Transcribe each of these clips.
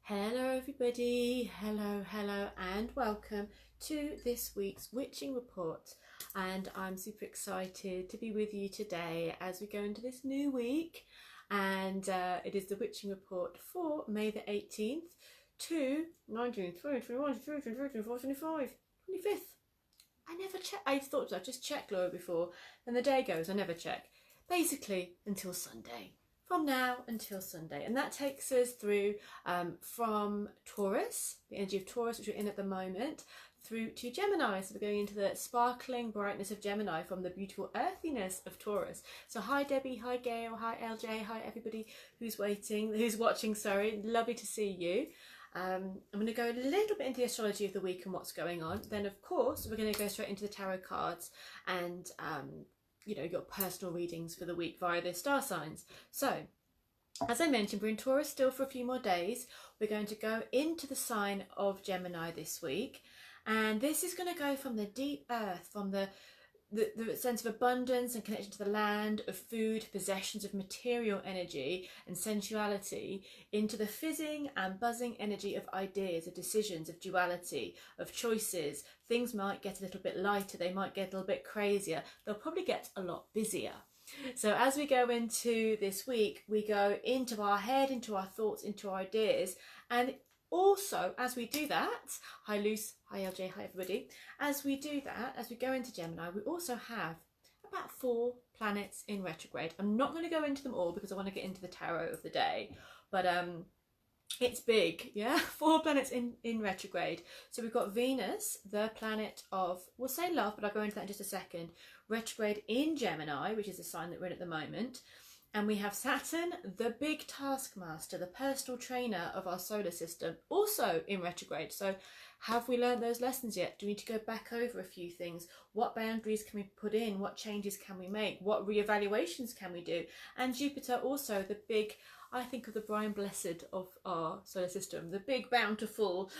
Hello everybody, hello and welcome to this week's witching report, and I'm super excited to be with you today as we go into this new week, and it is the witching report for May the 18th to 19th, 20, 21, 22, 23, 24, 25, 25th. I never check. I thought I'd just checked Laura before, and the day goes, I never check. Basically until Sunday. From now until Sunday, and that takes us through from Taurus, the energy of Taurus, which we're in at the moment, through to Gemini. So we're going into the sparkling brightness of Gemini from the beautiful earthiness of Taurus. So hi Debbie, hi Gail, hi LJ, hi everybody who's watching, sorry, lovely to see you. I'm going to go a little bit into the astrology of the week and what's going on. Then of course we're going to go straight into the tarot cards and your personal readings for the week via their star signs. So, as I mentioned, we're in Taurus still for a few more days. We're going to go into the sign of Gemini this week, and this is going to go from the deep earth, from the sense of abundance and connection to the land, of food, possessions, of material energy and sensuality, into the fizzing and buzzing energy of ideas, of decisions, of duality, of choices. Things might get a little bit lighter, they might get a little bit crazier, they'll probably get a lot busier. So as we go into this week, we go into our head, into our thoughts, into our ideas, and also, as we do that, hi Luce, hi LJ, hi everybody, as we do that, as we go into Gemini, we also have about 4 planets in retrograde. I'm not going to go into them all because I want to get into the tarot of the day, but it's big, yeah? 4 planets in retrograde. So we've got Venus, the planet of, we'll say love, but I'll go into that in just a second, retrograde in Gemini, which is the sign that we're in at the moment. And we have Saturn, the big taskmaster, the personal trainer of our solar system, also in retrograde. So have we learned those lessons yet? Do we need to go back over a few things? What boundaries can we put in? What changes can we make? What reevaluations can we do? And Jupiter also, the big, I think of the Brian Blessed of our solar system, the big bountiful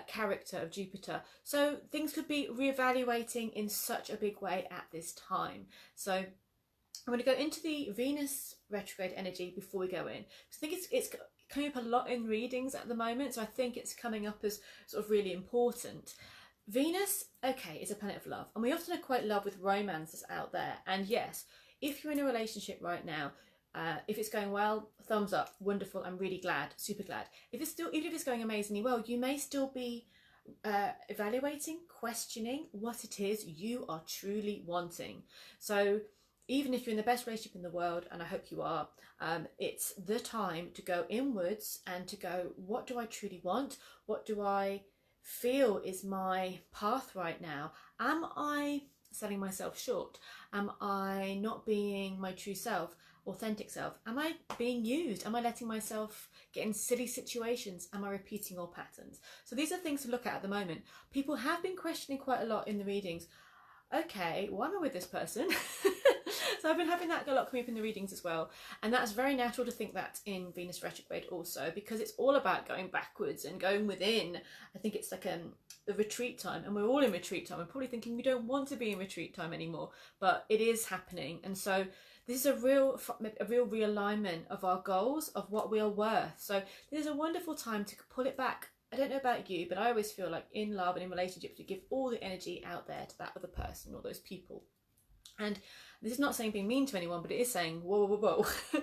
character of Jupiter. So things could be reevaluating in such a big way at this time. So I'm going to go into the Venus retrograde energy before we go in. So I think it's coming up a lot in readings at the moment, so I think it's coming up as sort of really important. Venus, okay, is a planet of love, and we often equate love with romances out there. And yes, if you're in a relationship right now, if it's going well, thumbs up, wonderful, I'm really glad, super glad. Even if it's going amazingly well, you may still be evaluating, questioning what it is you are truly wanting. So even if you're in the best relationship in the world, and I hope you are, it's the time to go inwards and to go, what do I truly want? What do I feel is my path right now? Am I selling myself short? Am I not being my true self, authentic self? Am I being used? Am I letting myself get in silly situations? Am I repeating old patterns? So these are things to look at the moment. People have been questioning quite a lot in the readings. Okay, why am I with this person? So I've been having that a lot coming up in the readings as well, and that's very natural to think that in Venus retrograde also, because it's all about going backwards and going within. I think it's like a retreat time, and we're all in retreat time. I'm probably thinking we don't want to be in retreat time anymore, but it is happening. And so this is a real realignment of our goals, of what we are worth. So this is a wonderful time to pull it back. I don't know about you, but I always feel like in love and in relationships, we give all the energy out there to that other person or those people. And this is not saying being mean to anyone, but it is saying, whoa, whoa, whoa,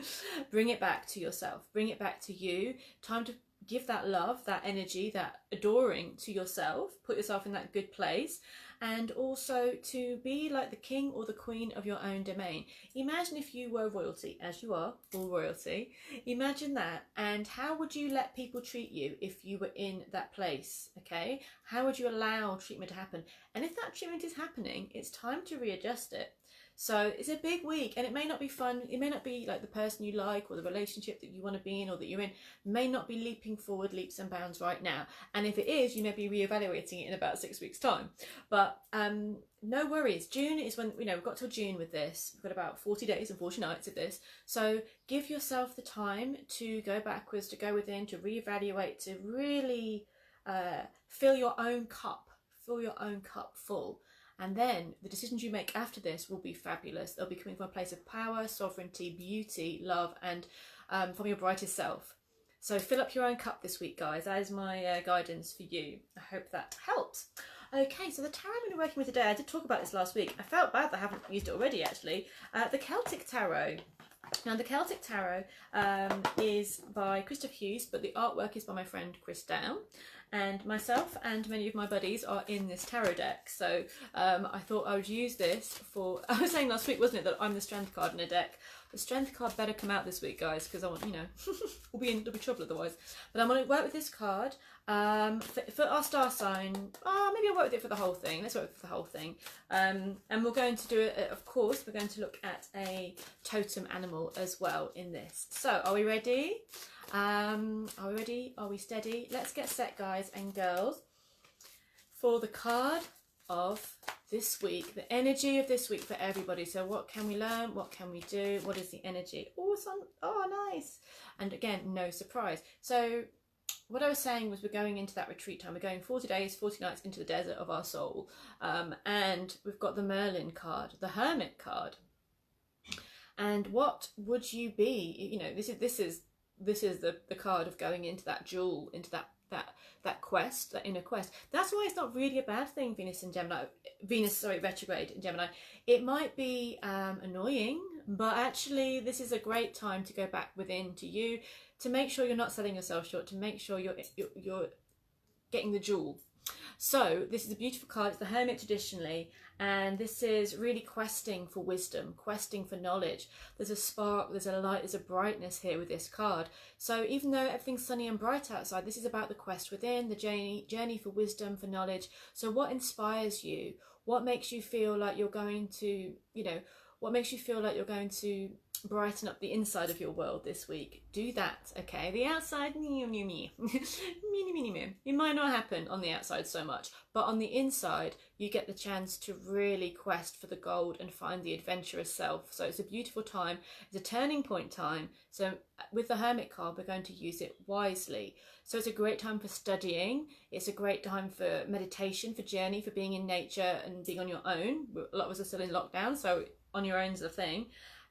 bring it back to yourself, bring it back to you. Time to give that love, that energy, that adoring to yourself, put yourself in that good place, and also to be like the king or the queen of your own domain. Imagine if you were royalty, as you are, all royalty. Imagine that, and how would you let people treat you if you were in that place, okay? How would you allow treatment to happen? And if that treatment is happening, it's time to readjust it. So it's a big week, and it may not be fun. It may not be like the person you like or the relationship that you want to be in or that you're in may not be leaping forward leaps and bounds right now. And if it is, you may be reevaluating it in about 6 weeks' time. But no worries. June is when, we've got till June with this. We've got about 40 days and 40 nights of this. So give yourself the time to go backwards, to go within, to reevaluate, to really fill your own cup full. And then the decisions you make after this will be fabulous. They'll be coming from a place of power, sovereignty, beauty, love, and from your brightest self. So fill up your own cup this week, guys. That is my guidance for you. I hope that helps. Okay, so the tarot I'm going to be working with today, I did talk about this last week. I felt bad that I haven't used it already, actually. The Celtic Tarot. Now, the Celtic Tarot is by Christopher Hughes, but the artwork is by my friend Chris Down. And myself and many of my buddies are in this tarot deck. So I thought I would use this for... I was saying last week, wasn't it, that I'm the strength card in a deck. The strength card better come out this week, guys, because I want, you know, there'll be trouble otherwise. But I'm going to work with this card for our star sign. Oh, maybe I'll work with it for the whole thing. Let's work for the whole thing. And we're going to do it, of course, we're going to look at a totem animal as well in this. So, are we ready? Are we ready? Are we steady? Let's get set, guys and girls, for the card of this week, the energy of this week for everybody. So what can we learn? What can we do? What is the energy? Oh, it's on. Oh, nice. And again, no surprise. So what I was saying was we're going into that retreat time. We're going 40 days, 40 nights into the desert of our soul. And we've got the Merlin card, the Hermit card. And what would you be? You know, this is the card of going into that jewel, into that quest, that inner quest. That's why it's not really a bad thing, Venus retrograde in Gemini. It might be annoying, but actually this is a great time to go back within to you, to make sure you're not selling yourself short, to make sure you're getting the jewel. So this is a beautiful card. It's the Hermit traditionally, and this is really questing for wisdom, questing for knowledge. There's a spark, there's a light, there's a brightness here with this card. So even though everything's sunny and bright outside, this is about the quest within, the journey for wisdom, for knowledge. So what inspires you? What makes you feel like you're going to, what makes you feel like you're going to brighten up the inside of your world this week? Do that, okay? The outside, it might not happen on the outside so much, but on the inside you get the chance to really quest for the gold and find the adventurous self. So it's a beautiful time. It's a turning point time. So with the Hermit card, we're going to use it wisely. So it's a great time for studying. It's a great time for meditation, for journey, for being in nature and being on your own. A lot of us are still in lockdown, so on your own is the thing.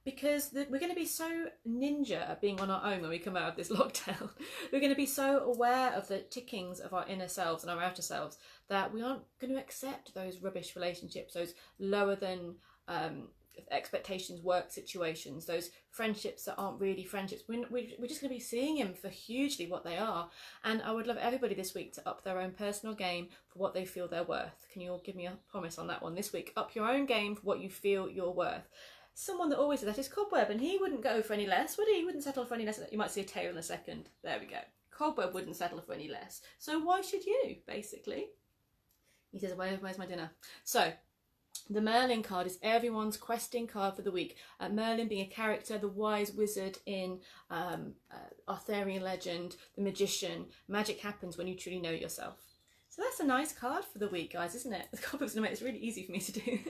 Because we're going to be so ninja at being on our own when we come out of this lockdown. We're going to be so aware of the tickings of our inner selves and our outer selves that we aren't going to accept those rubbish relationships, those lower than expectations work situations, those friendships that aren't really friendships. We're just going to be seeing them for hugely what they are. And I would love everybody this week to up their own personal game for what they feel they're worth. Can you all give me a promise on that one this week? Up your own game for what you feel you're worth. Someone that always says that is Cobweb, and he wouldn't go for any less, would he? He wouldn't settle for any less. You might see a tail in a second. There we go. Cobweb wouldn't settle for any less. So why should you, basically? He says, where's my dinner? So, the Merlin card is everyone's questing card for the week. Merlin being a character, the wise wizard in Arthurian legend, the magician. Magic happens when you truly know yourself. So that's a nice card for the week, guys, isn't it? The Cobweb's going to make this really easy for me to do.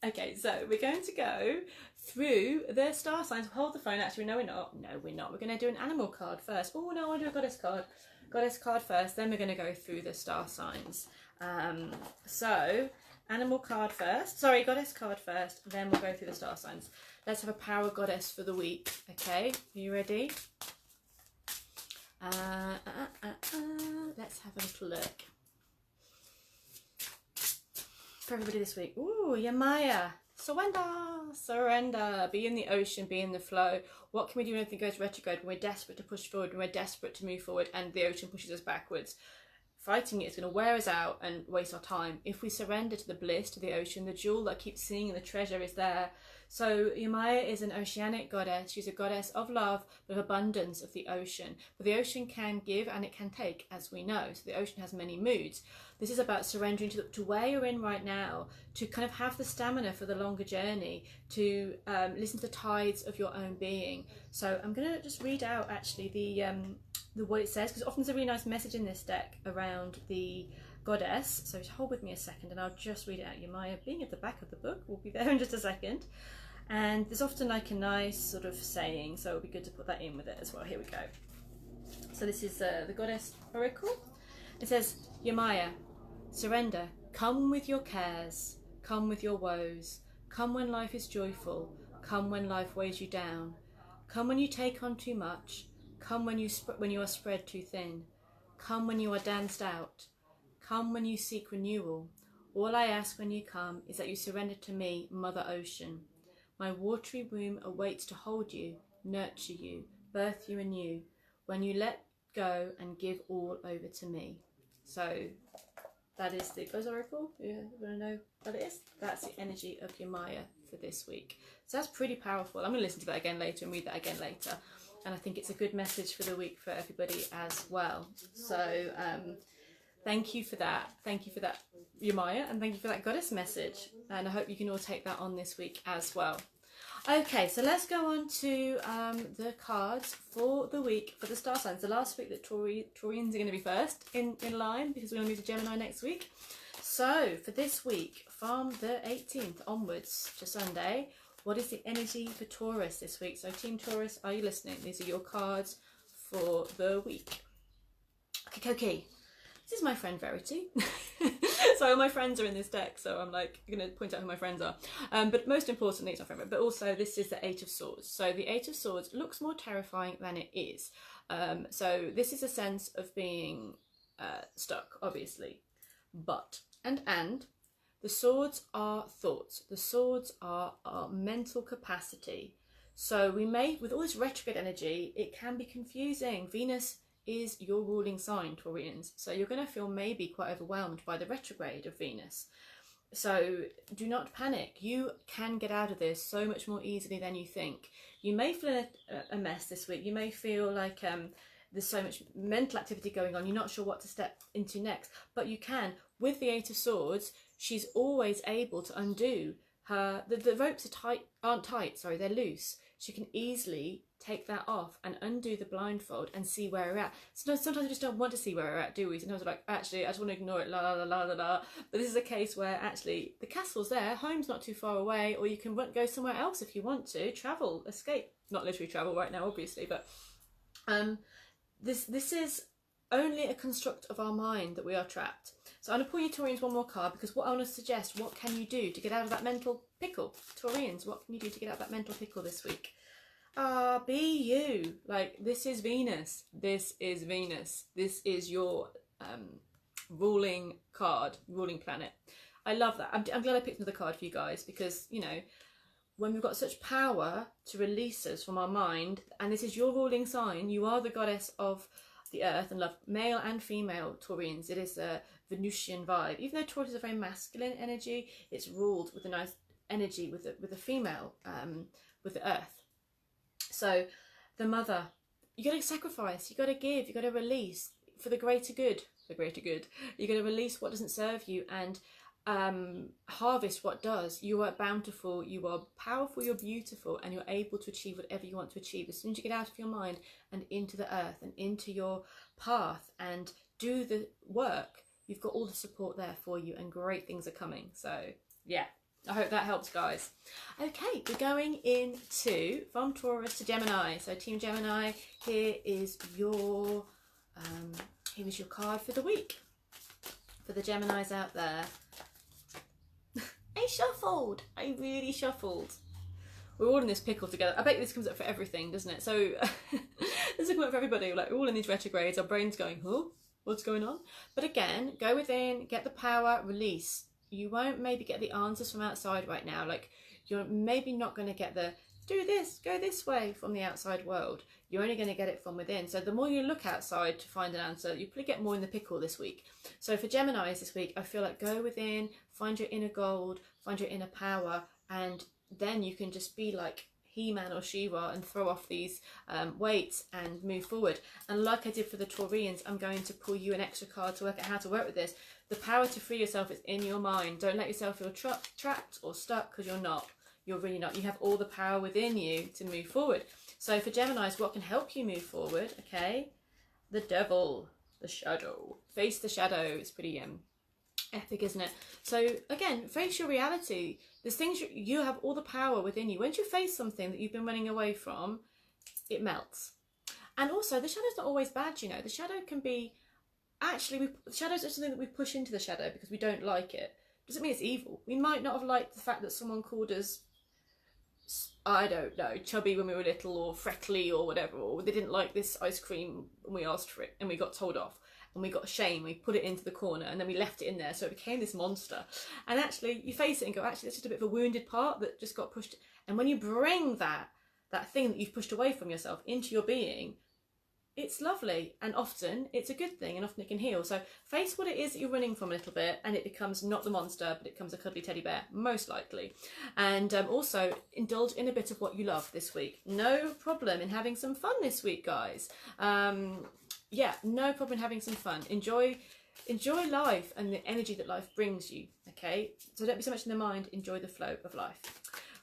Okay, so we're going to go through the star signs. Hold the phone, actually, no we're not. No, we're not. We're going to do an animal card first. Oh, no, I want to do a goddess card. Goddess card first, then we're going to go through the star signs. So, animal card first. Sorry, goddess card first, then we'll go through the star signs. Let's have a power goddess for the week, okay? Are you ready? Let's have a little look. For everybody this week. Ooh, Yamaya. Surrender. Be in the ocean, be in the flow. What can we do when everything goes retrograde? When we're desperate to push forward, when we're desperate to move forward and the ocean pushes us backwards. Fighting it is going to wear us out and waste our time. If we surrender to the bliss, to the ocean, the jewel that keeps seeing the treasure is there. So Yamaya is an oceanic goddess. She's a goddess of love, but of abundance of the ocean. But the ocean can give and it can take, as we know. So the ocean has many moods. This is about surrendering to where you're in right now, to kind of have the stamina for the longer journey, to listen to the tides of your own being. So I'm going to just read out actually the what it says, because often there's a really nice message in this deck around the goddess. So hold with me a second and I'll just read it out. Yamaya being at the back of the book, we'll be there in just a second. And there's often like a nice sort of saying, so it'll be good to put that in with it as well. Here we go. So this is the goddess oracle. It says, Yamaya, surrender, come with your cares, come with your woes, come when life is joyful, come when life weighs you down, come when you take on too much, Come when you are spread too thin. Come when you are danced out. Come when you seek renewal. All I ask when you come is that you surrender to me, Mother Ocean. My watery womb awaits to hold you, nurture you, birth you anew, when you let go and give all over to me. So that is the Buzz Oracle. You want to know what it is? That's the energy of your Maya for this week. So that's pretty powerful. I'm going to listen to that again later and read that again later. And I think it's a good message for the week for everybody as well. So thank you for that. Thank you for that, your Maya, and thank you for that goddess message. And I hope you can all take that on this week as well. Okay, so let's go on to the cards for the week for the star signs. The last week that Taurians are going to be first in line, because we're going to move to Gemini next week. So for this week, from the 18th onwards to Sunday, what is the energy for Taurus this week? So Team Taurus, are you listening? These are your cards for the week. Okay. This is my friend Verity. So all my friends are in this deck, so I'm like going to point out who my friends are. But most importantly, it's not friend, but also this is the Eight of Swords. So the Eight of Swords looks more terrifying than it is. So this is a sense of being stuck, obviously. But, and the swords are thoughts. The swords are our mental capacity. So we may, with all this retrograde energy, it can be confusing. Venus is your ruling sign, Taurians. So you're going to feel maybe quite overwhelmed by the retrograde of Venus. So do not panic. You can get out of this so much more easily than you think. You may feel a mess this week. You may feel like there's so much mental activity going on. You're not sure what to step into next. But you can. With the Eight of Swords, she's always able to undo her... The ropes aren't tight, they're loose. She can easily take that off and undo the blindfold and see where we're at. Sometimes we just don't want to see where we're at, do we? Sometimes we're like, actually, I just want to ignore it, la la la la la. But this is a case where actually the castle's there, home's not too far away, or you can go somewhere else if you want to, travel, escape. Not literally travel right now, obviously, but this is only a construct of our mind that we are trapped. So I'm going to pull you Taurians one more card, because what I want to suggest, what can you do to get out of that mental pickle? Taurians, what can you do to get out of that mental pickle this week? Be you. Like, this is Venus. This is Venus. This is your ruling card, ruling planet. I love that. I'm glad I picked another card for you guys, because, you know, when we've got such power to release us from our mind, and this is your ruling sign, you are the goddess of the earth and love, male and female Taurians. It is a Venusian vibe. Even though Taurus is a very masculine energy, it's ruled with a nice energy with the female, with the earth. So the mother, you got to sacrifice, you got to give, you got to release for the greater good. The greater good. You got to release what doesn't serve you and harvest what does. You are bountiful, you are powerful, you're beautiful, and you're able to achieve whatever you want to achieve. As soon as you get out of your mind and into the earth and into your path and do the work, you've got all the support there for you, and great things are coming. So yeah, I hope that helps, guys. Okay, we're going into from Taurus to Gemini. So Team Gemini, here is your card for the week for the Geminis out there. I shuffled. I really shuffled. We're all in this pickle together. I bet this comes up for everything, doesn't it? So this is coming up for everybody. Like, we're all in these retrogrades. Our brain's going, huh? What's going on? But again, go within, get the power, release. You won't maybe get the answers from outside right now. Like, you're maybe not going to get the do this, go this way from the outside world. You're only going to get it from within. So the more you look outside to find an answer, you probably get more in the pickle this week. So for Geminis this week, I feel like go within, find your inner gold, find your inner power, and then you can just be like He-Man or She-Ra and throw off these weights and move forward. And like I did for the Taurians, I'm going to pull you an extra card to work out how to work with this. The power to free yourself is in your mind. Don't let yourself feel trapped or stuck, because you're not. You're really not. You have all the power within you to move forward. So for Geminis, what can help you move forward? Okay, the devil, the shadow. Face the shadow. It's pretty epic, isn't it? So again, face your reality. There's things you have all the power within you. Once you face something that you've been running away from, it melts. And also, the shadow's not always bad, you know. The shadow can be... Actually, the shadow's something that we push into the shadow because we don't like it. Doesn't mean it's evil. We might not have liked the fact that someone called us I don't know, chubby when we were little, or freckly or whatever, or they didn't like this ice cream and we asked for it and we got told off and we got shame, we put it into the corner and then we left it in there, so it became this monster. And actually you face it and go, actually that's just a bit of a wounded part that just got pushed. And when you bring that thing that you've pushed away from yourself into your being, it's lovely, and often it's a good thing, and often it can heal. So face what it is that you're running from a little bit, and it becomes not the monster, but it becomes a cuddly teddy bear, most likely. And also indulge in a bit of what you love this week. No problem in having some fun this week, guys. Yeah, no problem in having some fun. Enjoy life and the energy that life brings you, okay? So don't be so much in the mind, enjoy the flow of life.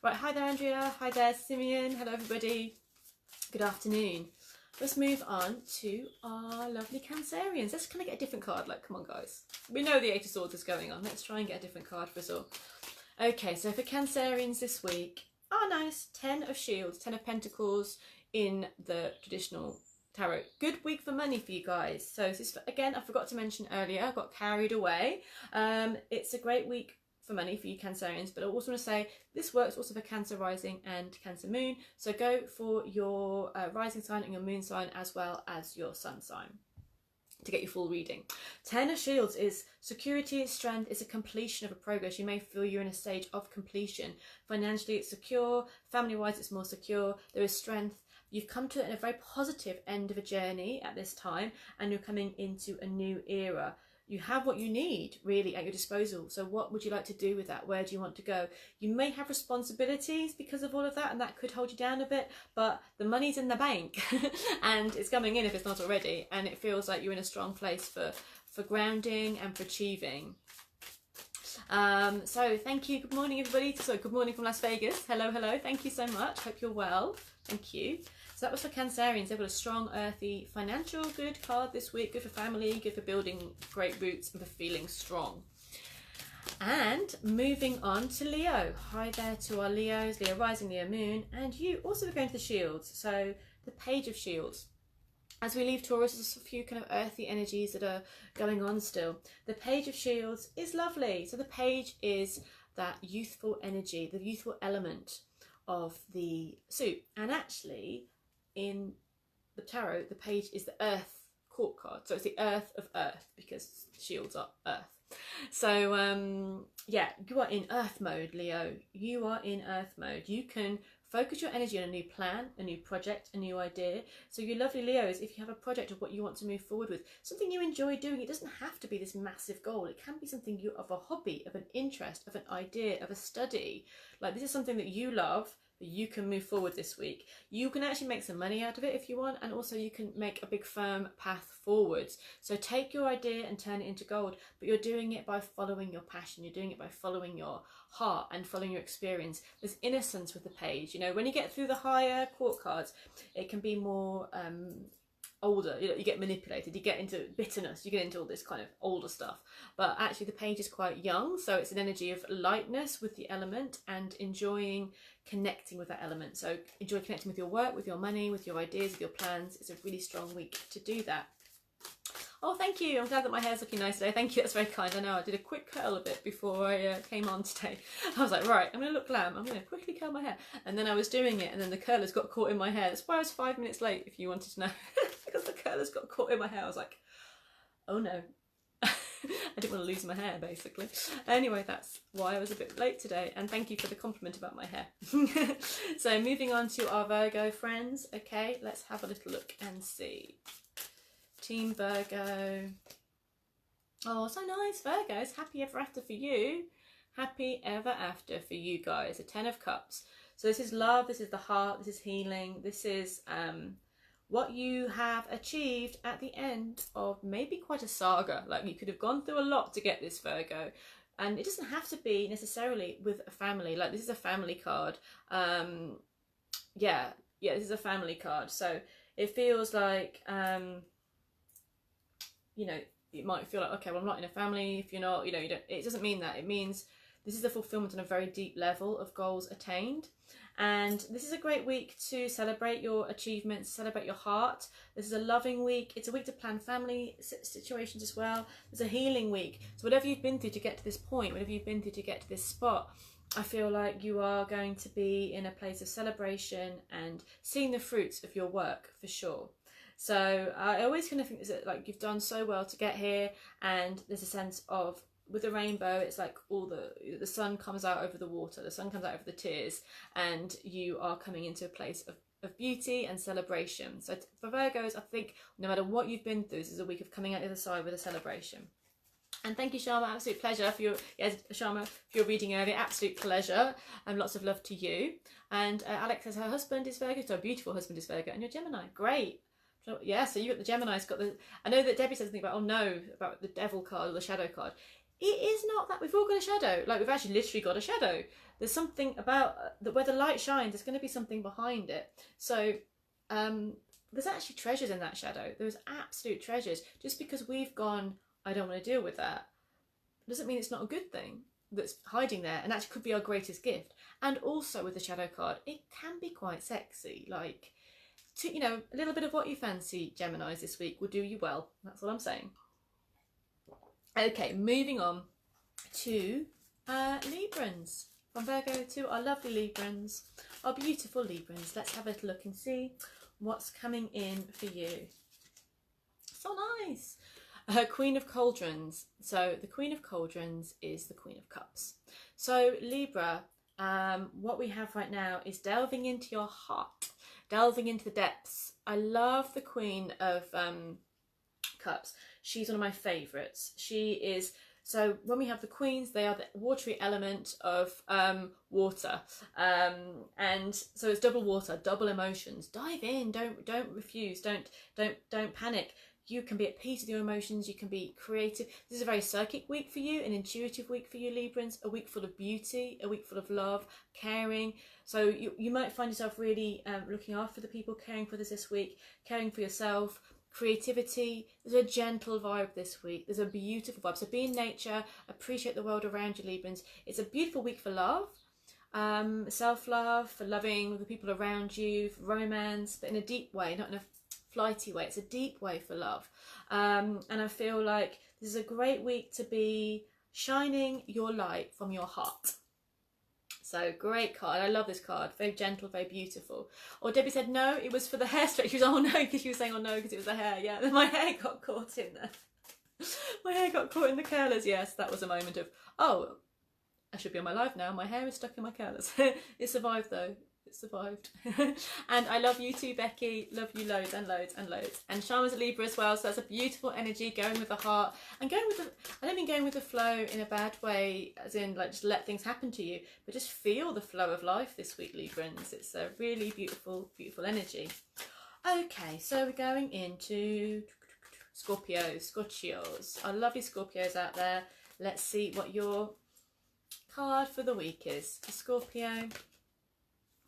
Right, hi there Andrea, hi there Simeon, hello everybody, good afternoon. Let's move on to our lovely Cancerians. Let's kind of get a different card. Like, come on, guys. We know the Eight of Swords is going on. Let's try and get a different card for us all. Okay, so for Cancerians this week, oh, nice. 10 of Shields, 10 of Pentacles in the traditional tarot. Good week for money for you guys. So this is, again, I forgot to mention earlier, I got carried away. It's a great week for money for you Cancerians, but I also want to say this works also for Cancer rising and Cancer moon, so go for your rising sign and your moon sign as well as your sun sign to get your full reading. 10 of Shields is security, strength, is a completion of a progress. You may feel you're in a stage of completion. Financially it's secure, family wise it's more secure, there is strength. You've come to a very positive end of a journey at this time, and you're coming into a new era. You have what you need really at your disposal. So what would you like to do with that? Where do you want to go? You may have responsibilities because of all of that, and that could hold you down a bit, but the money's in the bank and it's coming in if it's not already, and it feels like you're in a strong place for grounding and for achieving. So thank you. Good morning everybody. So good morning from Las Vegas. Hello, hello. Thank you so much. Hope you're well. Thank you. So that was for Cancerians. They've got a strong, earthy, financial good card this week. Good for family, good for building great roots and for feeling strong. And moving on to Leo. Hi there to our Leos, Leo rising, Leo moon. And you also going to the Shields. So the Page of Shields. As we leave Taurus, there's a few kind of earthy energies that are going on still. The Page of Shields is lovely. So the Page is that youthful energy, the youthful element of the suit. And actually, in the tarot, the Page is the Earth court card. So it's the Earth of Earth, because Shields are Earth. So, yeah, you are in Earth mode, Leo. You are in Earth mode. You can focus your energy on a new plan, a new project, a new idea. So you lovely Leos, if you have a project of what you want to move forward with, something you enjoy doing, it doesn't have to be this massive goal. It can be something of a hobby, of an interest, of an idea, of a study. Like, this is something that you love, that you can move forward this week. You can actually make some money out of it if you want, and also you can make a big firm path forwards. So take your idea and turn it into gold, but you're doing it by following your passion. You're doing it by following your heart and following your experience. There's innocence with the Page. You know, when you get through the higher court cards, it can be more older. You get manipulated, you get into bitterness, you get into all this kind of older stuff. But actually the Page is quite young, so it's an energy of lightness with the element and enjoying connecting with that element. So enjoy connecting with your work, with your money, with your ideas, with your plans. It's a really strong week to do that. Oh, thank you. I'm glad that my hair's looking nice today. Thank you. That's very kind. I know I did a quick curl a bit before I came on today. I was like, right, I'm going to look glam. I'm going to quickly curl my hair. And then I was doing it, and then the curlers got caught in my hair. That's why I was 5 minutes late, if you wanted to know. Because the curlers got caught in my hair. I was like, oh no. I didn't want to lose my hair, basically. Anyway, that's why I was a bit late today, and thank you for the compliment about my hair. So moving on to our Virgo friends. Okay, let's have a little look and see. Team Virgo. Oh, so nice, Virgos. Happy ever after for you. Happy ever after for you guys. A 10 of Cups. So this is love, this is the heart, this is healing, this is what you have achieved at the end of maybe quite a saga. Like, you could have gone through a lot to get this, Virgo. And it doesn't have to be necessarily with a family. Like, this is a family card. Yeah, this is a family card. So it feels like, you know, it might feel like, okay, well, I'm not in a family. If you're not, you know, it doesn't mean that. It means this is a fulfillment on a very deep level of goals attained. And this is a great week to celebrate your achievements, celebrate your heart. This is a loving week. It's a week to plan family situations as well. It's a healing week. So whatever you've been through to get to this point, whatever you've been through to get to this spot, I feel like you are going to be in a place of celebration and seeing the fruits of your work for sure. So I always kind of think that like you've done so well to get here, and there's a sense of, with the rainbow, it's like all the sun comes out over the water, the sun comes out over the tears, and you are coming into a place of beauty and celebration. So for Virgos, I think no matter what you've been through, this is a week of coming out the other side with a celebration. And thank you, Sharma. Absolute pleasure for your, yes, Sharma, for your reading earlier. Absolute pleasure, and lots of love to you. And Alex says her husband is Virgo, so a beautiful husband is Virgo, and you're Gemini. Great. So, yeah, so you got the Gemini's got the. I know that Debbie said something about, oh no, about the Devil card or the Shadow card. It is not that. We've all got a shadow. Like, we've actually literally got a shadow. There's something about where the light shines, there's going to be something behind it. So there's actually treasures in that shadow. There's absolute treasures. Just because we've gone, I don't want to deal with that, doesn't mean it's not a good thing that's hiding there, and actually could be our greatest gift. And also with the shadow card, it can be quite sexy. Like, you know, a little bit of what you fancy, Geminis, this week will do you well. That's all I'm saying. Okay, moving on to Librans. From Virgo to our lovely Librans, our beautiful Librans. Let's have a look and see what's coming in for you. So nice. Queen of Cauldrons. So the Queen of Cauldrons is the Queen of Cups. So Libra, what we have right now is delving into your heart, delving into the depths. I love the Queen of Cups. She's one of my favourites. She is, so when we have the queens, they are the watery element of water, and so it's double water, double emotions. Dive in, don't refuse, don't panic. You can be at peace with your emotions, you can be creative. This is a very psychic week for you, an intuitive week for you, Librans, a week full of beauty, a week full of love, caring. So you might find yourself really looking after the people, caring for this week, caring for yourself, creativity. There's a gentle vibe this week. There's a beautiful vibe. So be in nature, appreciate the world around you, Librans. It's a beautiful week for love, self-love, for loving the people around you, for romance, but in a deep way, not in a flighty way. It's a deep way for love. And I feel like this is a great week to be shining your light from your heart. So great card. I love this card. Very gentle, very beautiful. Or Debbie said no, it was for the hair stretch. She was, oh no, because she was saying oh no because it was the hair. Yeah, then my hair got caught in there. My hair got caught in the curlers. Yes, that was a moment of, oh, I should be on my live now. My hair is stuck in my curlers. It survived though. It survived. And I love you too, Becky. Love you loads and loads and loads. And Sharma's a Libra as well, so that's a beautiful energy, going with the heart and going with the, I don't mean going with the flow in a bad way, as in like just let things happen to you, but just feel the flow of life this week, Librans. It's a really beautiful, beautiful energy. Okay, so we're going into Scorpios, our lovely Scorpios out there. Let's see what your card for the week is for Scorpio.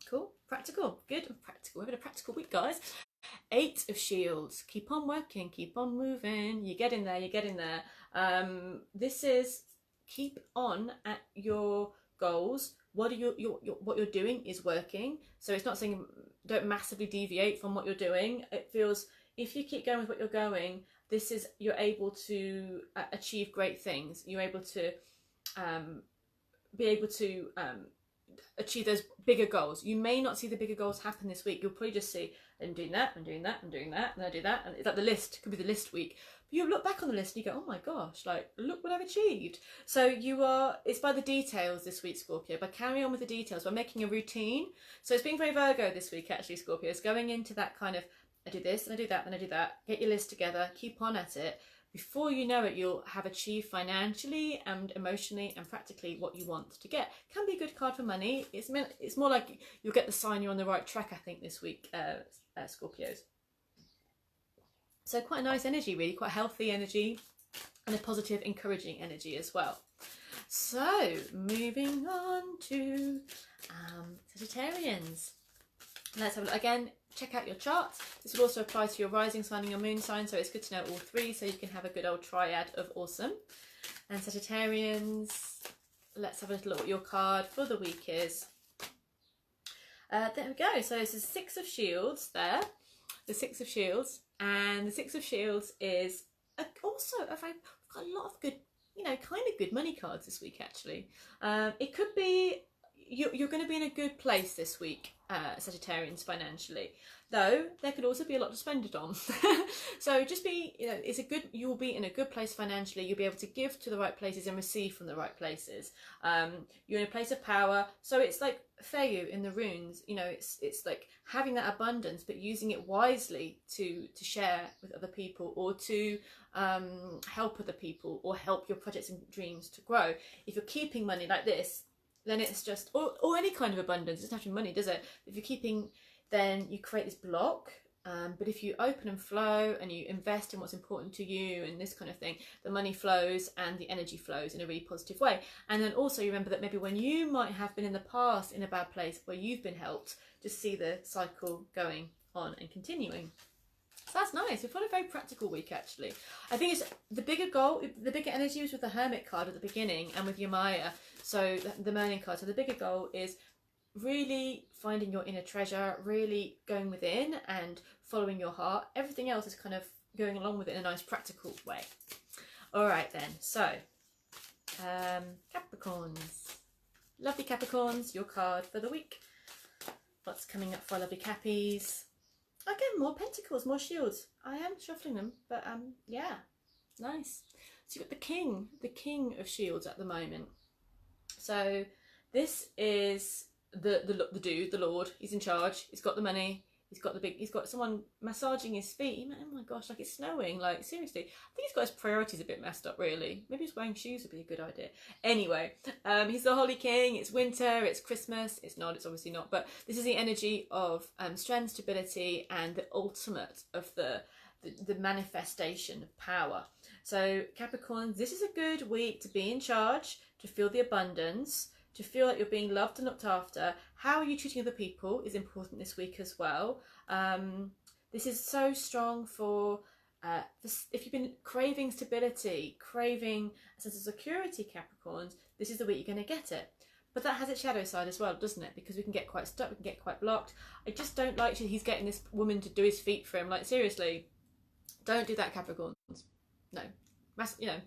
Cool, practical, good, practical. We're having a practical week, guys. 8 of Shields. Keep on working, keep on moving. You get in there, you get in there. This is keep on at your goals. What are what you're doing is working. So it's not saying don't massively deviate from what you're doing. It feels if you keep going with what you're going, this is you're able to achieve great things. You're able to achieve those bigger goals. You may not see the bigger goals happen this week. You'll probably just see I'm doing that, I'm doing that, I'm doing that, and I do that, and it's like the list. It could be the list week. But you look back on the list and you go, oh my gosh, like look what I've achieved. So you are, it's by the details this week, Scorpio, by carrying on with the details, by making a routine. So it's being very Virgo this week actually, Scorpio. It's going into that kind of I do this and I do that and I do that. Get your list together, keep on at it. Before you know it, you'll have achieved financially and emotionally and practically what you want to get. Can be a good card for money. It's more like you'll get the sign you're on the right track, I think, this week, Scorpios. So quite a nice energy, really, quite healthy energy and a positive, encouraging energy as well. So moving on to Sagittarians. Let's have a look again. Check out your charts. This will also apply to your rising sign and your moon sign, so it's good to know all three so you can have a good old triad of awesome. And Sagittarians, let's have a little look what your card for the week is. There we go. So this is 6 of Shields there, the 6 of Shields, and the 6 of Shields is also we've got a lot of good, you know, kind of good money cards this week actually. It could be you're going to be in a good place this week, Sagittarians, financially. Though there could also be a lot to spend it on. So just be, you'll be in a good place financially. You'll be able to give to the right places and receive from the right places. You're in a place of power. So it's like Feiyu in the runes, it's like having that abundance, but using it wisely to share with other people, or to help other people, or help your projects and dreams to grow. If you're keeping money like this, then it's just, or any kind of abundance, it doesn't have to be money, does it? If you're keeping, then you create this block. But if you open and flow and you invest in what's important to you and this kind of thing, the money flows and the energy flows in a really positive way. And then also you remember that maybe when you might have been in the past in a bad place where you've been helped, just see the cycle going on and continuing. So that's nice. We've got a very practical week, actually. I think it's the bigger goal, the bigger energy was with the Hermit card at the beginning and with your Maya, so the Merlin card. So the bigger goal is really finding your inner treasure, really going within and following your heart. Everything else is kind of going along with it in a nice practical way. All right then, so Capricorns. Lovely Capricorns, your card for the week. What's coming up for our lovely Cappies? Again, more pentacles, more shields. I am shuffling them, but yeah, nice. So you've got the king of shields at the moment. So this is the dude, the Lord. He's in charge. He's got the money. He's got someone massaging his feet. Oh my gosh, like it's snowing. Like seriously, I think he's got his priorities a bit messed up. Really, maybe just wearing shoes would be a good idea. Anyway, he's the Holy King. It's winter. It's Christmas. It's not. It's obviously not. But this is the energy of strength, stability, and the ultimate of the manifestation of power. So Capricorn, this is a good week to be in charge, to feel the abundance, to feel like you're being loved and looked after. How are you treating other people is important this week as well. This is so strong for if you've been craving stability, craving a sense of security, Capricorns, this is the week you're going to get it. But that has its shadow side as well, doesn't it? Because we can get quite stuck, we can get quite blocked. I just don't like he's getting this woman to do his feet for him. Like seriously, don't do that, Capricorns. No.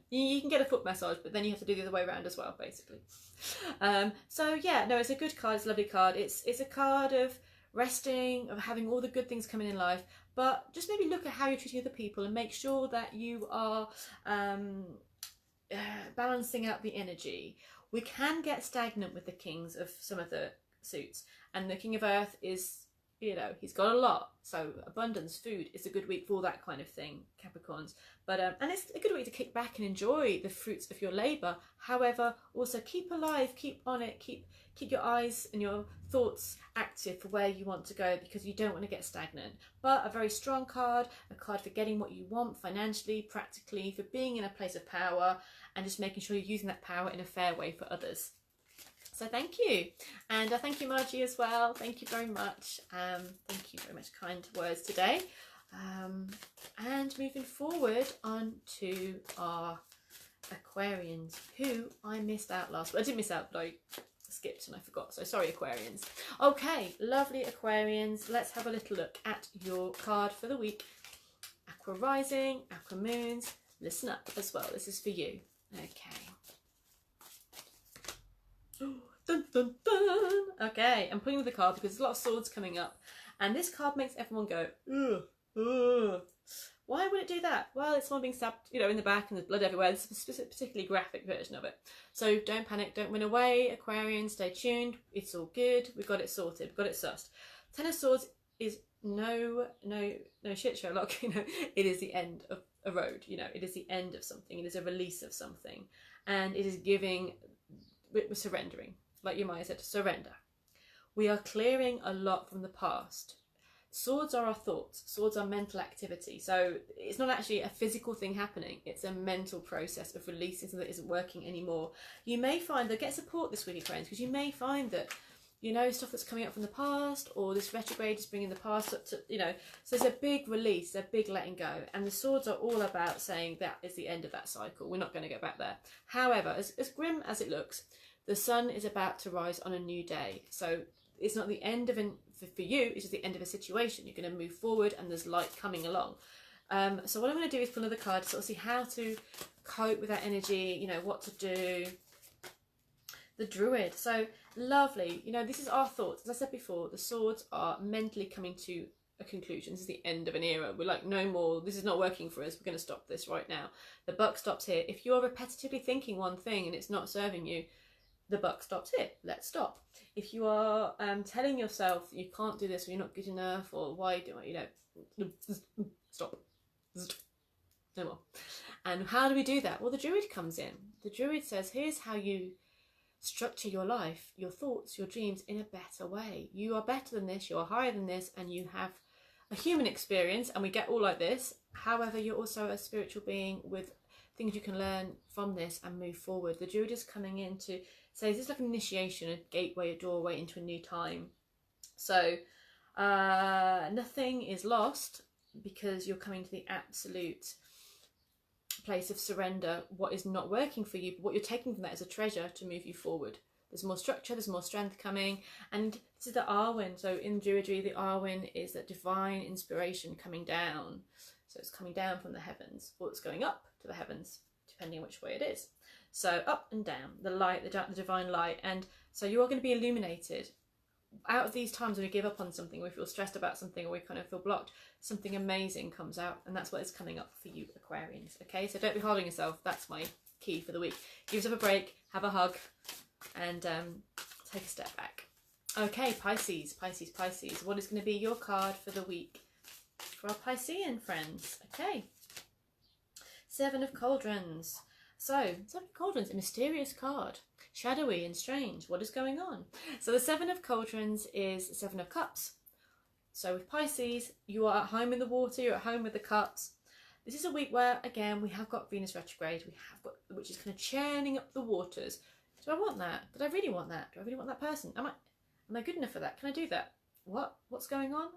You can get a foot massage, but then you have to do the other way around as well, basically. So yeah, no, it's a good card. It's a lovely card. It's a card of resting, of having all the good things coming in life, but just maybe look at how you're treating other people and make sure that you are balancing out the energy. We can get stagnant with the kings of some of the suits, and the King of Earth is, he's got a lot. So abundance, food is a good week for all that kind of thing, Capricorns. But and it's a good week to kick back and enjoy the fruits of your labour. However, also keep alive, keep on it, keep your eyes and your thoughts active for where you want to go, because you don't want to get stagnant. But a very strong card, a card for getting what you want financially, practically, for being in a place of power, and just making sure you're using that power in a fair way for others. So thank you, and thank you, Margie, as well. Thank you very much. Thank you very much, kind words today. And moving forward on to our Aquarians, who I missed out last week. I didn't miss out, but I skipped and I forgot. So sorry, Aquarians. Okay, lovely Aquarians. Let's have a little look at your card for the week. Aqua Rising, Aqua Moons. Listen up as well. This is for you. Okay. Dun, dun, dun. Okay, I'm putting with the card because there's a lot of swords coming up, and this card makes everyone go, ugh, ugh. Why would it do that? Well, it's someone being stabbed, in the back, and there's blood everywhere. This is a particularly graphic version of it. So don't panic, don't run away, Aquarians. Stay tuned. It's all good. We've got it sorted. We've got it sussed. Ten of Swords is no shit, Sherlock. It is the end of a road. It is the end of something. It is a release of something, and it is giving. We're surrendering. Like your Maya said, surrender. We are clearing a lot from the past. Swords are our thoughts. Swords are mental activity. So it's not actually a physical thing happening. It's a mental process of releasing something that isn't working anymore. You may find that get support this week, friends, because you may find that, stuff that's coming up from the past, or this retrograde is bringing the past up to, so there's a big release, a big letting go. And the swords are all about saying that is the end of that cycle. We're not going to go back there. However, as grim as it looks, the sun is about to rise on a new day. So it's not the end of for you, it's just the end of a situation. You're going to move forward and there's light coming along. So what I'm going to do is pull another card to sort of see how to cope with that energy, what to do. The Druid. So Lovely. You know, this is our thoughts. As I said before, the swords are mentally coming to a conclusion. This is the end of an era. We're like, no more. This is not working for us. We're going to stop this right now. The buck stops here. If you're repetitively thinking one thing and it's not serving you, the buck stops here. Let's stop. If you are telling yourself you can't do this, or you're not good enough, or why do I, you know, stop. No more. And how do we do that? Well, the Druid comes in. The Druid says, here's how you structure your life, your thoughts, your dreams in a better way. You are better than this, you are higher than this, and you have a human experience, and we get all like this. However, you're also a spiritual being with things you can learn from this and move forward. The Druid is coming in to say, this is like an initiation, a gateway, a doorway into a new time. So nothing is lost, because you're coming to the absolute place of surrender. What is not working for you, but what you're taking from that is a treasure to move you forward. There's more structure, there's more strength coming. And this is the Arwen. So in Druidry, the Arwen is that divine inspiration coming down. So it's coming down from the heavens, or it's going up to the heavens, depending on which way it is. So up and down, the light, the divine light. And so you are going to be illuminated. Out of these times when we give up on something, or we feel stressed about something, or we kind of feel blocked, something amazing comes out, and that's what is coming up for you, Aquarians. Okay, so don't be hard on yourself. That's my key for the week. Give yourself a break, have a hug, and take a step back. Okay, Pisces. What is going to be your card for the week for our Piscean friends? Okay, Seven of Cauldrons. So, Seven of Cauldrons, a mysterious card. Shadowy and strange. What is going on? So the Seven of Cauldrons is the Seven of Cups. So with Pisces, you are at home in the water, you're at home with the cups. This is a week where, again, we have got Venus retrograde, which is kind of churning up the waters. Do I want that? Did I really want that? Do I really want that person? Am I good enough for that? Can I do that? What's going on?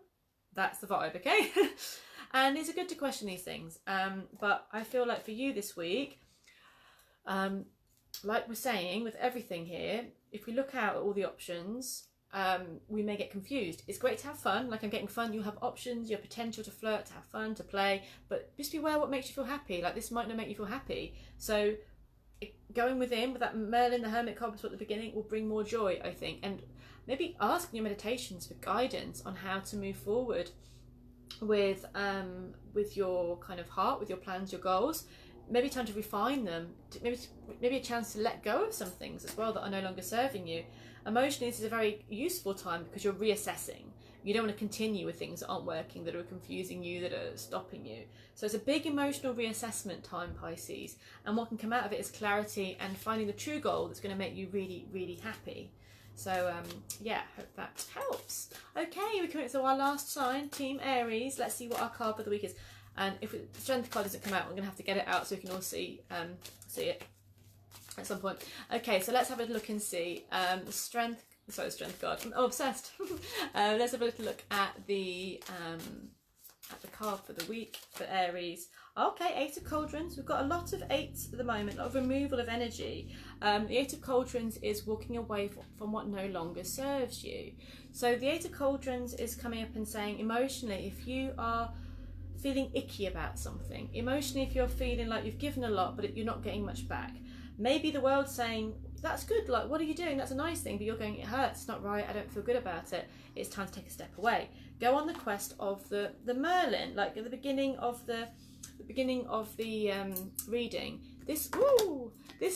That's the vibe, okay? And it's good to question these things. But I feel like for you this week, like we're saying with everything here, if we look out at all the options, we may get confused. It's great to have fun, like I'm getting fun. You have options, you have potential to flirt, to have fun, to play, but just beware what makes you feel happy. Like this might not make you feel happy. So going within with that Merlin, the Hermit card at the beginning, will bring more joy, I think. And maybe ask in your meditations for guidance on how to move forward with your kind of heart, with your plans, your goals. Maybe time to refine them, maybe a chance to let go of some things as well that are no longer serving you. Emotionally, this is a very useful time because you're reassessing. You don't want to continue with things that aren't working, that are confusing you, that are stopping you. So it's a big emotional reassessment time, Pisces. And what can come out of it is clarity and finding the true goal that's going to make you really, really happy. So yeah, hope that helps. Okay, we're coming to our last sign, Team Aries. Let's see what our card for the week is. And if the strength card doesn't come out, we're going to have to get it out so we can all see it at some point. Okay, so let's have a look and see. Strength card. I'm obsessed. Let's have a little look at the card for the week for Aries. Okay, Eight of Cauldrons. We've got a lot of eights at the moment, a lot of removal of energy. The Eight of Cauldrons is walking away from what no longer serves you. So the Eight of Cauldrons is coming up and saying, emotionally, if you are feeling icky about something, emotionally, if you're feeling like you've given a lot but you're not getting much back, maybe the world's saying, that's good, like what are you doing, that's a nice thing, but you're going, it hurts, it's not right, I don't feel good about it. It's time to take a step away. Go on the quest of the Merlin, like at the beginning of the reading. This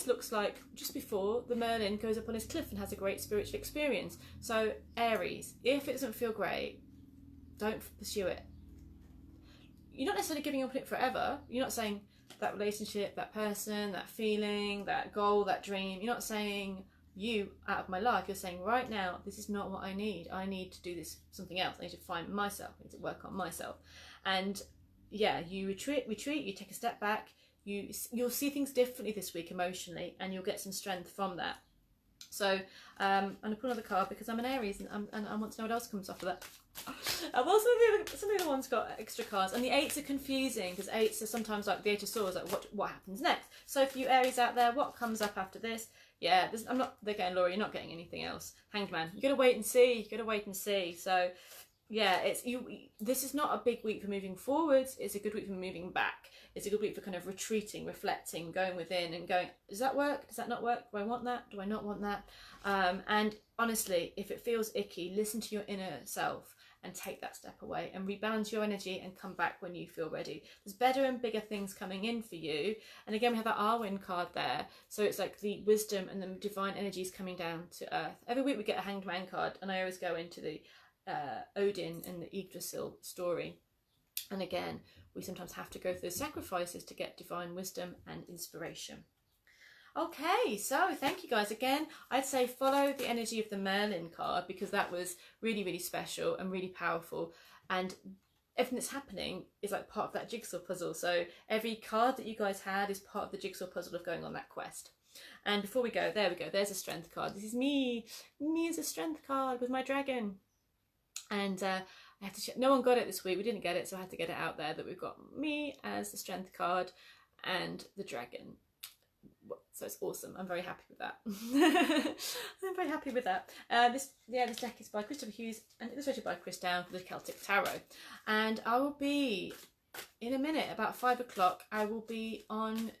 looks like just before the Merlin goes up on his cliff and has a great spiritual experience. So Aries, if it doesn't feel great, don't pursue it. You're not necessarily giving up on it forever. You're not saying that relationship, that person, that feeling, that goal, that dream. You're not saying you out of my life. You're saying right now, this is not what I need. I need to do this something else. I need to find myself. I need to work on myself. And yeah, you retreat. You take a step back. You'll see things differently this week emotionally, and you'll get some strength from that. So I'm gonna put another card because I'm an Aries, and I want to know what else comes off of that. Well, some of the other ones got extra cards, and the eights are confusing because eights are sometimes like the Eight of Swords, like what happens next. So for you Aries out there, what comes up after this? Yeah, they're getting Laura, you're not getting anything else. Hanged Man, you gotta wait and see. So Yeah, it's you. This is not a big week for moving forwards. It's a good week for moving back. It's a good week for kind of retreating, reflecting, going within, and going. Does that work? Does that not work? Do I want that? Do I not want that? And honestly, if it feels icky, listen to your inner self and take that step away and rebalance your energy and come back when you feel ready. There's better and bigger things coming in for you. And again, we have that Arwen card there. So it's like the wisdom and the divine energies coming down to earth. Every week we get a Hanged Man card, and I always go into the Odin and the Yggdrasil story. And again, we sometimes have to go through sacrifices to get divine wisdom and inspiration. Okay, so thank you guys again. I'd say follow the energy of the Merlin card, because that was really, really special and really powerful. And everything that's happening is like part of that jigsaw puzzle. So every card that you guys had is part of the jigsaw puzzle of going on that quest. And before we go, there we go. There's a strength card. This is me as a strength card with my dragon. And I had to check. No one got it this week. We didn't get it, so I had to get it out there that we've got me as the strength card and the dragon. So it's awesome. I'm very happy with that. I'm very happy with that. This deck is by Christopher Hughes and illustrated by Chris Down for the Celtic Tarot. And I will be, in a minute, about 5 o'clock, I will be on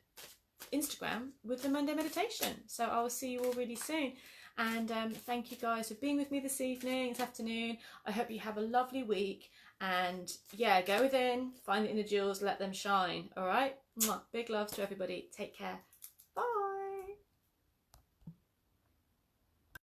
Instagram with the Monday meditation. So I will see you all really soon. And thank you guys for being with me this afternoon. I hope you have a lovely week. And yeah, go within, find the inner jewels, let them shine. All right? Big loves to everybody. Take care. Bye.